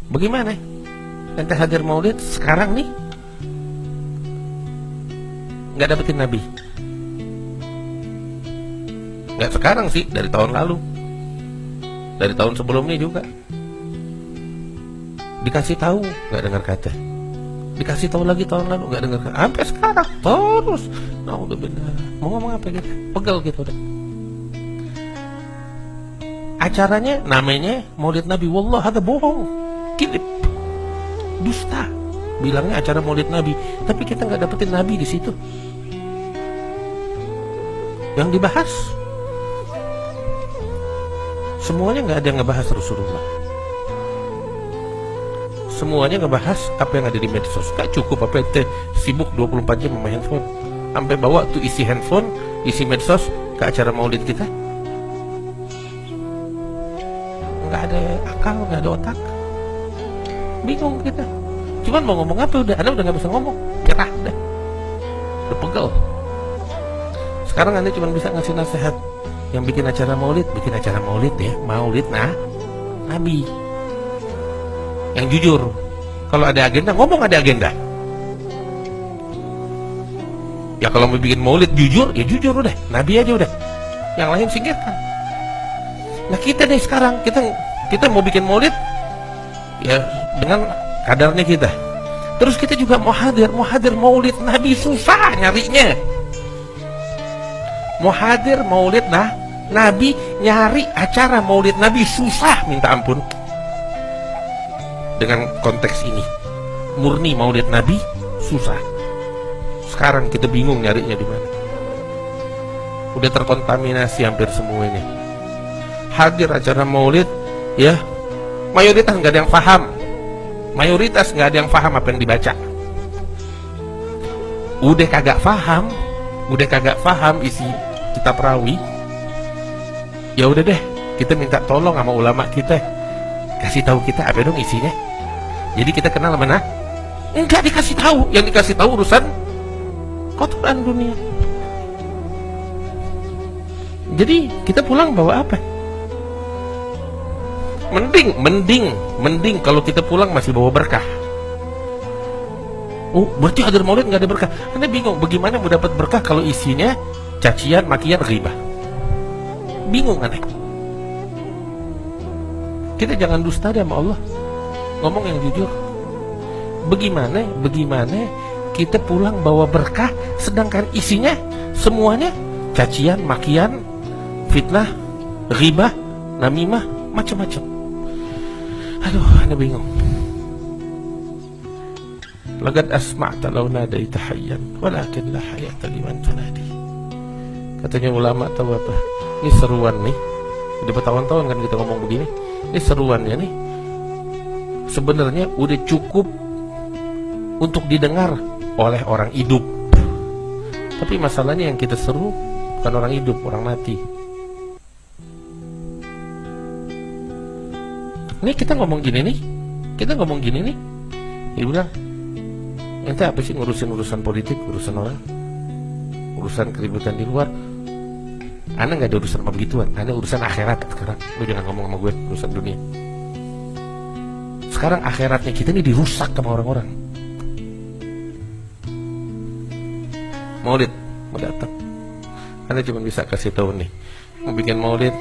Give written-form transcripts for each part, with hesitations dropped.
Bagaimana? Ente hadir maulid sekarang nih nggak dapetin Nabi. Nggak sekarang sih, dari tahun lalu, dari tahun sebelumnya juga. Dikasih tahu nggak dengar kata, dikasih tahu lagi tahun lalu nggak dengar kata, sampai sekarang terus. Nah udah benar, mau ngomong apa gitu, pegel gitu udah. Acaranya namanya Maulid Nabi, wallah ada bohong, kilip, dusta. Bilangnya acara Maulid Nabi, tapi kita nggak dapetin Nabi di situ. Yang dibahas semuanya nggak ada yang ngebahas Rasulullah. Semuanya ngebahas apa yang ada di medsos. Gak cukup apa ente sibuk 24 jam sama handphone, sampai bawa tuh isi handphone, isi medsos ke acara maulid kita. Nggak ada akal, nggak ada otak, bingung kita. Cuman mau ngomong apa udah, Anda udah nggak bisa ngomong, nyerah udah pegel. Sekarang Anda cuma bisa ngasih nasihat. Yang bikin acara maulid ya, maulid Nabi. Yang jujur. Kalau ada agenda, ngomong ada agenda. Ya kalau mau bikin maulid jujur, ya jujur udah, Nabi aja udah. Yang lain singkirkan. Nah kita nih sekarang, kita mau bikin maulid ya dengan kadarnya kita. Terus kita juga mau hadir maulid Nabi, susah nyarinya. Mau hadir maulid Nabi, nyari acara maulid Nabi susah minta ampun. Dengan konteks ini murni maulid Nabi susah. Sekarang kita bingung nyarinya di mana. Udah terkontaminasi hampir semuanya. Hadir acara maulid ya, mayoritas nggak ada yang paham. Mayoritas nggak ada yang paham apa yang dibaca. Udah kagak paham isi kitab rawi. Ya udah deh, kita minta tolong sama ulama kita, kasih tahu kita apa dong isinya. Jadi kita kenal mana? Enggak dikasih tahu. Yang dikasih tahu urusan kotoran dunia. Jadi kita pulang bawa apa? Mending kalau kita pulang masih bawa berkah. Oh, berarti hadir maulid nggak ada berkah. Anda bingung bagaimana mau dapat berkah kalau isinya cacian, makian, ghibah. Bingung aneh. Kita jangan dusta deh sama Allah. Ngomong yang jujur. Bagaimana kita pulang bawa berkah sedangkan isinya semuanya cacian, makian, fitnah, ghibah, namimah, macam-macam. Aduh, Anda bingung. Laqad asma'ta law nadaita hayyan walakin la hayata liman tunadi. Katanya ulama tahu apa? Ini seruan nih. Udah bertahun-tahun kan kita ngomong begini. Ini seruannya nih. Sebenarnya udah cukup untuk didengar oleh orang hidup. Tapi masalahnya yang kita seru bukan orang hidup, orang mati. Ini kita ngomong gini nih. Dia bilang, ente apa sih ngurusin urusan politik, urusan orang, urusan keributan di luar. Anda nggak ada urusan sama begituan. Anda urusan akhirat sekarang. Lu jangan ngomong sama gue urusan dunia. Sekarang akhiratnya kita ini dirusak sama orang-orang. Maulid mau datang, Anda cuma bisa kasih tahu nih, mau bikin maulid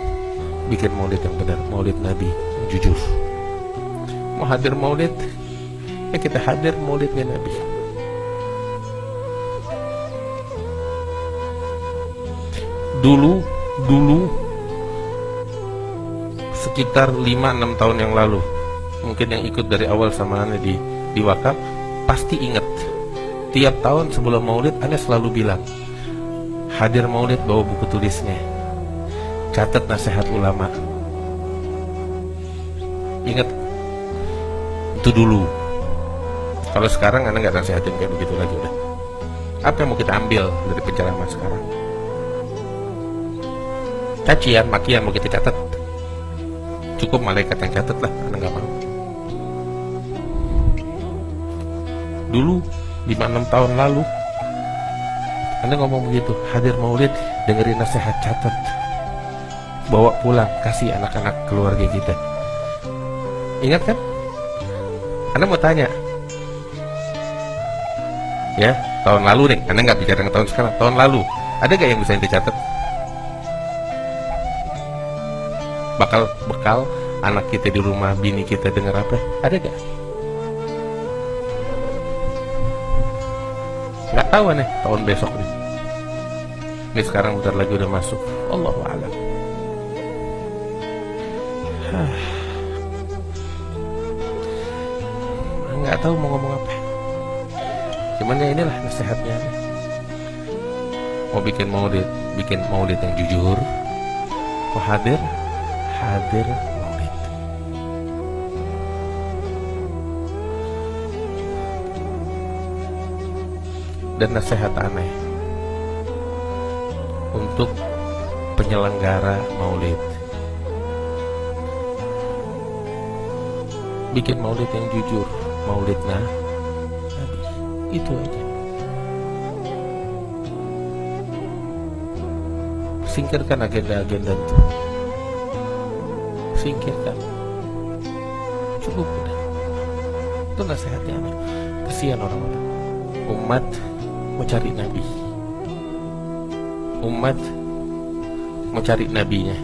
yang benar, maulid Nabi yang jujur. Mau hadir maulid, ya kita hadir maulidnya Nabi. Dulu sekitar 5-6 tahun yang lalu, mungkin yang ikut dari awal sama Anda di wakaf pasti ingat. Tiap tahun sebelum maulid Anda selalu bilang, hadir maulid bawa buku tulisnya, catat nasihat ulama. Ingat itu dulu. Kalau sekarang Anda nggak nasihatin kayak begitu lagi udah. Apa yang mau kita ambil dari penceramah sekarang? Cacian, makian mau kita catat? Cukup malaikat yang catat lah, Anda nggak mau. Dulu 5-6 tahun lalu Anda ngomong begitu, hadir maulid, dengerin nasihat, catat, bawa pulang, kasih anak-anak keluarga kita. Ingat kan? Anda mau tanya, ya, tahun lalu nih, Anda nggak bicara tentang tahun sekarang, tahun lalu, ada gak yang bisa dicatat? Bekal anak kita di rumah, bini kita dengar apa? Ada gak? Nggak tahu nih tahun besok nih. Ini sekarang bentar lagi udah masuk. Allahu a'lam. Nggak tahu mau ngomong apa. Cuman ya inilah nasihatnya. Mau bikin maulid yang jujur. Mau hadir maulid. Dan nasihat aneh untuk penyelenggara maulid, bikin maulid yang jujur, maulid Nabi, itu aja. Singkirkan agenda-agenda itu, singkirkan, cukup udah. Itu nasihatnya. Kesian orang-orang, umat mencari Nabi, umat mencari nabinya.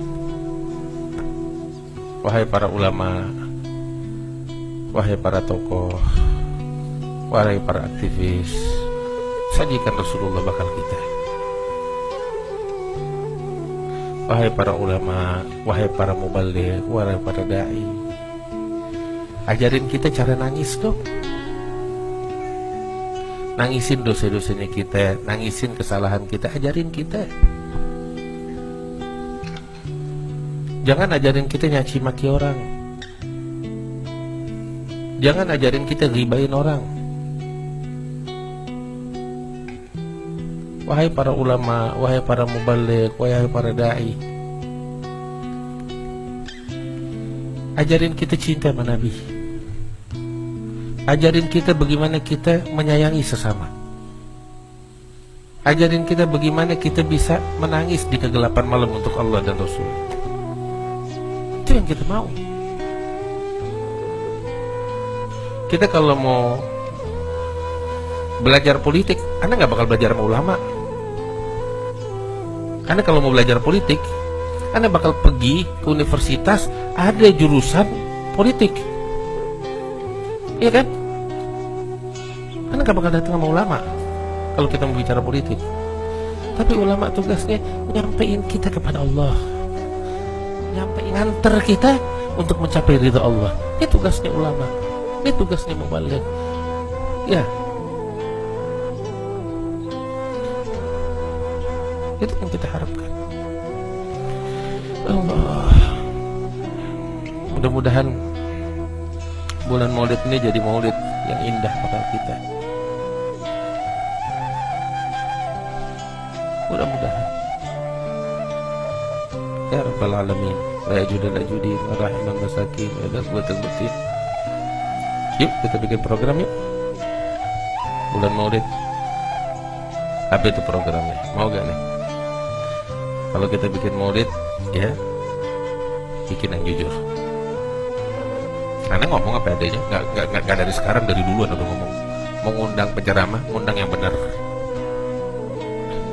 Wahai para ulama, wahai para tokoh, wahai para aktivis, sajikan Rasulullah bakal kita. Wahai para ulama, wahai para mubaligh, wahai para dai, ajarin kita cara nangis dong. Nangisin dosa-dosanya kita, nangisin kesalahan kita, ajarin kita. Jangan ajarin kita nyaci maki orang. Jangan ajarin kita ghibain orang. Wahai para ulama, wahai para mubaligh, wahai para dai, ajarin kita cinta sama Nabi. Ajarin kita bagaimana kita menyayangi sesama. Ajarin kita bagaimana kita bisa menangis di kegelapan malam untuk Allah dan Rasul. Itu yang kita mau. Kita kalau mau belajar politik, Anda nggak bakal belajar sama ulama. Anda kalau mau belajar politik, Anda bakal pergi ke universitas, ada jurusan politik. Iya kan? Anda gak bakal datang sama ulama kalau kita mau bicara politik. Tapi ulama tugasnya nyampein kita kepada Allah, nyampein, nganter kita untuk mencapai ridha Allah. Ini tugasnya ulama, ini tugasnya mubaligh. Ya, itu yang kita harapkan. Allah, mudah-mudahan bulan maulid ini jadi maulid yang indah pada kita. Mudah-mudahan. Ya Rabbal Alamin, la yajudul ajudin, wa rahiman masakin, wa la quwwatal batin. Yuk kita bikin program yuk. Bulan maulid. Apa itu programnya? Mau gak nih? Kalau kita bikin maulid, ya bikin yang jujur. Anda ngomong apa adanya, nggak dari sekarang, dari dulu Anda udah ngomong. Mau ngundang penceramah, ngundang yang benar.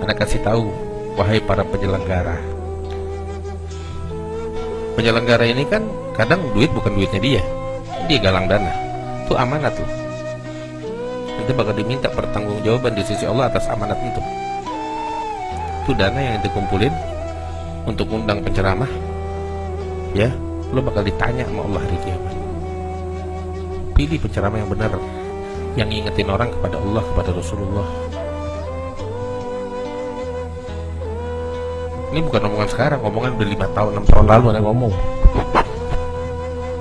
Anda kasih tahu, wahai para penyelenggara. Penyelenggara ini kan kadang duit bukan duitnya dia galang dana. Itu amanat loh. Nanti bakal diminta pertanggungjawaban di sisi Allah atas amanat itu. Itu dana yang dikumpulin untuk ngundang penceramah. Ya, lo bakal ditanya sama Allah hari kiamat. Pilih penceramah yang benar, yang ngingetin orang kepada Allah, kepada Rasulullah. Ini bukan omongan sekarang, omongan udah 5 tahun, 6 tahun lalu Anda ngomong.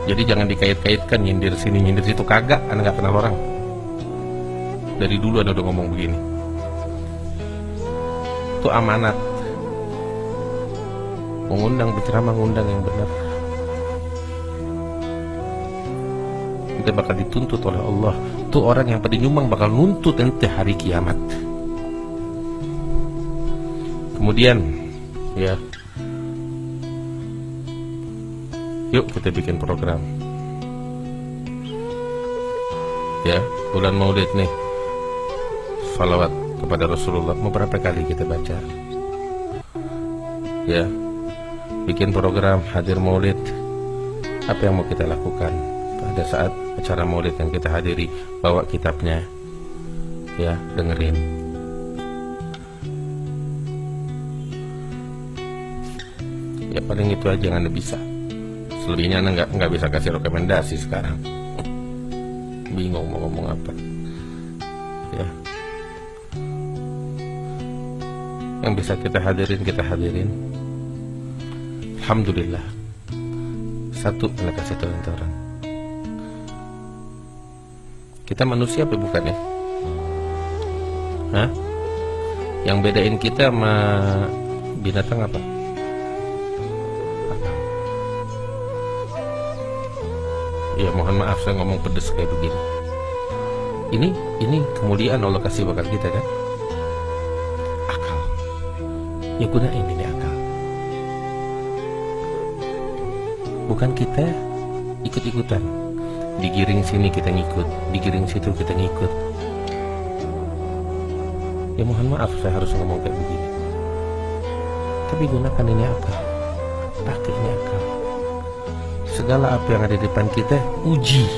Jadi jangan dikait-kaitkan nyindir sini, nyindir situ, kagak. Anda gak kenal orang. Dari dulu Anda udah ngomong begini. Itu amanat. Mengundang penceramah, ngundang yang benar. Kita bakal dituntut oleh Allah. Itu orang yang pada nyumbang bakal nuntut nanti hari kiamat. Kemudian, ya, yuk kita bikin program. Ya, bulan Maulid nih, salawat kepada Rasulullah mau berapa kali kita baca? Ya, bikin program hadir Maulid. Apa yang mau kita lakukan pada saat acara Maulid yang kita hadiri? Bawa kitabnya, ya, dengerin. Ya paling itu aja yang Anda bisa. Selebihnya Anda nggak bisa kasih rekomendasi sekarang. Bingung mau ngomong apa. Ya, yang bisa kita hadirin. Alhamdulillah. Satu Anda kasih tahu orang. Kita manusia apa bukan ya? Hah? Yang bedain kita sama binatang apa? Ya mohon maaf saya ngomong pedes kayak begini. Ini kemuliaan Allah kasih bakal kita kan? Akal. Ya gunain ini akal. Bukan kita ikut-ikutan. Digiring sini kita ngikut, digiring situ kita ngikut. Ya mohon maaf saya harus ngomong kayak begini. Tapi gunakan ini akal. Pakai ini akal. Segala apa yang ada di depan kita, uji.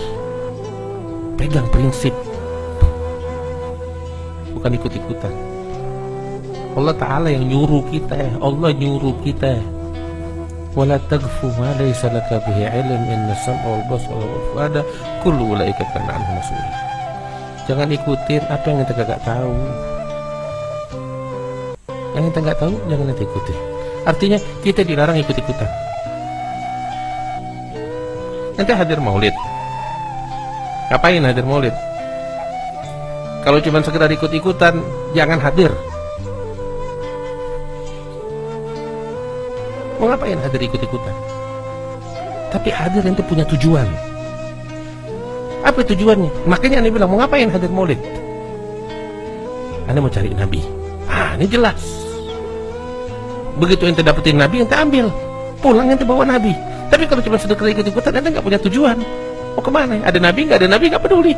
Pegang prinsip. Bukan ikut-ikutan. Allah Ta'ala yang nyuruh kita. Allah nyuruh kita. Wala tagfu ma laysa laka bihi ilm inna sam'a wal basara wal fuada kullu ulaika kana anhu mas'ula. Jangan ikutin apa yang kita gak tahu. Yang kita gak tahu jangan kita ikutin. Artinya kita dilarang ikut-ikutan. Nanti hadir Maulid. Ngapain hadir Maulid? Kalau cuma sekedar ikut-ikutan, jangan hadir. Mau ngapain hadir ikut-ikutan? Tapi hadir itu punya tujuan. Apa tujuannya? Makanya Anda bilang, mau ngapain hadir Maulid? Anda mau cari Nabi. Ah, ini jelas. Begitu ente dapetin Nabi, ente ambil. Pulang ente bawa Nabi. Tapi kalau cuma sekedar ikut-ikutan, Anda nggak punya tujuan. Mau kemana? Ada Nabi, nggak peduli.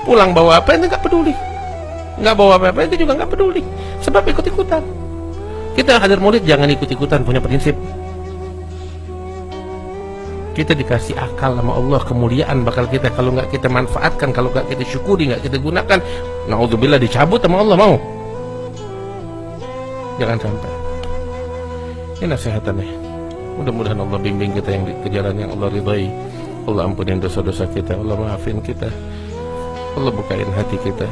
Pulang bawa apa, Anda nggak peduli. Nggak bawa apa-apa, Anda juga nggak peduli. Sebab ikut-ikutan. Kita hadir Maulid jangan ikut-ikutan, punya prinsip. Kita dikasih akal sama Allah, kemuliaan bakal kita. Kalau nggak kita manfaatkan, kalau nggak kita syukuri, nggak kita gunakan, naudzubillah dicabut sama Allah, mau? Jangan sampai. Ini nasihatannya. Mudah-mudahan Allah bimbing kita yang ke jalan yang Allah ridhai. Allah ampunin dosa-dosa kita, Allah maafin kita, Allah bukain hati kita.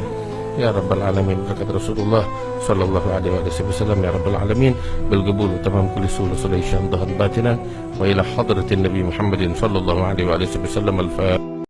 Ya Rabbal Alamin, berkat Rasulullah sallallahu alaihi wasallam. Ya Rabbal Alamin, bil qabul tamam kulli sulh sulaisyam dhahan batinan wa ila hadratin Nabi Muhammadin sallallahu alaihi wasallam. Al-Fatihah.